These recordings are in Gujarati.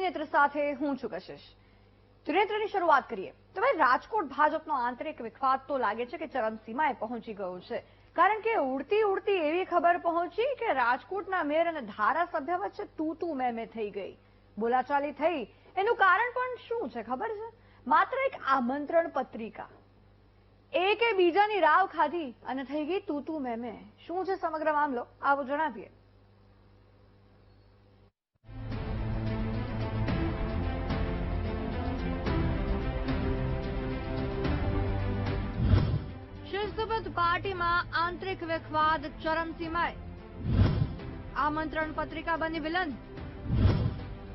ત્રિનેત્ર સાથે હું છું કશિશ। ત્રિનેત્રની શરૂઆત કરીએ તો ભાઈ રાજકોટ ભાજપનો આંતરિક વિખવાદ તો લાગે છે કે ચરમસીમાએ પહોંચી ગયો છે, કારણ કે ઉડતી ઉડતી એવી ખબર પહોંચી કે રાજકોટના મેયર અને ધારાસભ્ય વચ્ચે તું મેં થઈ ગઈ, બોલાચાલી થઈ। એનું કારણ પણ શું છે ખબર છે? માત્ર એક આમંત્રણ પત્રિકા, એકે બીજાની રાવ ખાધી અને થઈ ગઈ તું મેં। શું છે સમગ્ર મામલો, આવો જણાવીએ। શિસ્તબદ્ધ પાર્ટીમાં આંતરિક વિખવાદ ચરમસીમાએ, આમંત્રણ પત્રિકા બની વિલન,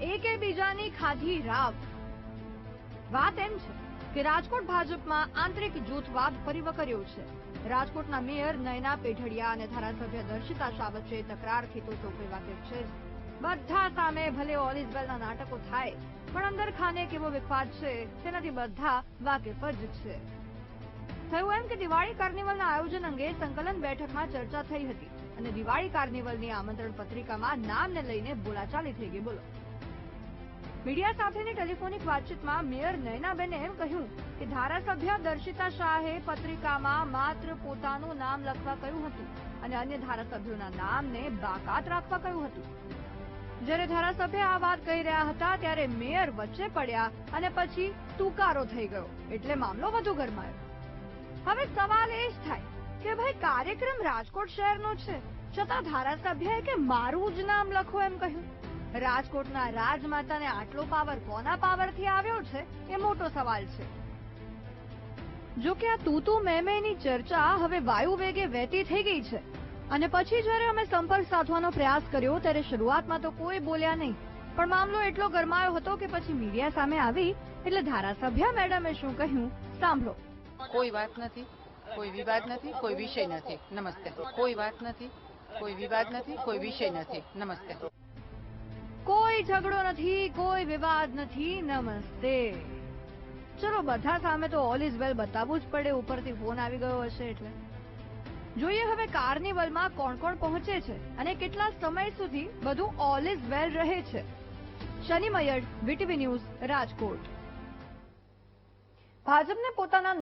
એકે બીજાની ખાધી રાવ। વાત એમ છે કે રાજકોટ ભાજપમાં આંતરિક જૂથવાદ ફરી વકર્યો છે। રાજકોટના મેયર નયના પેઢડિયા અને ધારાસભ્ય દર્શિતા શાહ વચ્ચે તકરારથી તો કોઈ વાકેફ છે જ। બધા સામે ભલે ઓલ ઇઝ વેલના નાટકો થાય, પણ અંદર ખાને કેવો વિખવાદ છે તેનાથી બધા વાકેફ જ છે। થયું એમ કે દિવાળી કાર્નિવલના આયોજન અંગે સંકલન બેઠકમાં ચર્ચા થઈ હતી અને દિવાળી કાર્નિવલની આમંત્રણ પત્રિકામાં નામને લઈને બોલાચાલી થઈ ગઈ। બોલો, મીડિયા સાથેની ટેલિફોનિક વાતચીતમાં મેયર નયનાબેને એમ કહ્યું કે ધારાસભ્ય દર્શિતા શાહે પત્રિકામાં માત્ર પોતાનું નામ લખવા કહ્યું હતું અને અન્ય ધારાસભ્યોના નામને બાકાત રાખવા કહ્યું હતું। જ્યારે ધારાસભ્ય આ વાત કહી રહ્યા હતા ત્યારે મેયર વચ્ચે પડ્યા અને પછી તુકારો થઈ ગયો, એટલે મામલો વધુ ગરમાયો। હવે સવાલ એ જ થાય કે ભાઈ કાર્યક્રમ રાજકોટ શહેરનો છે, છતાં ધારાસભ્યએ કે મારું જ નામ લખો એમ કહ્યું। રાજકોટના રાજમાતાને આટલો પાવર કોના પાવરથી આવ્યો છે એ મોટો સવાલ છે। જો કે આ તું મેની ચર્ચા હવે વાયુ વેગે વહેતી થઈ ગઈ છે અને પછી જ્યારે અમે સંપર્ક સાધવાનો પ્રયાસ કર્યો ત્યારે શરૂઆતમાં તો કોઈ બોલ્યા નહીં, પણ મામલો એટલો ગરમાયો હતો કે પછી મીડિયા સામે આવી એટલે ધારાસભ્ય મેડમે શું કહ્યું સાંભળો। કોઈ વાત નથી, કોઈ વિવાદ નથી, કોઈ વિષય નથી, નમસ્તે। કોઈ વાત નથી, કોઈ વિવાદ નથી, કોઈ વિષય નથી, નમસ્તે। કોઈ ઝઘડો નથી, કોઈ વિવાદ નથી, નમસ્તે। ચલો, બધા સામે તો ઓલ ઇઝ વેલ બતાવવું જ પડે, ઉપરથી ફોન આવી ગયો હશે એટલે। જોઈએ હવે કાર્નિવલમાં કોણ કોણ પહોંચે છે અને કેટલા સમય સુધી બધું ઓલ ઇઝ વેલ રહે છે। શનિ મયડ, વીટીવી ન્યૂઝ, રાજકોટ। ભાજપને પોતાના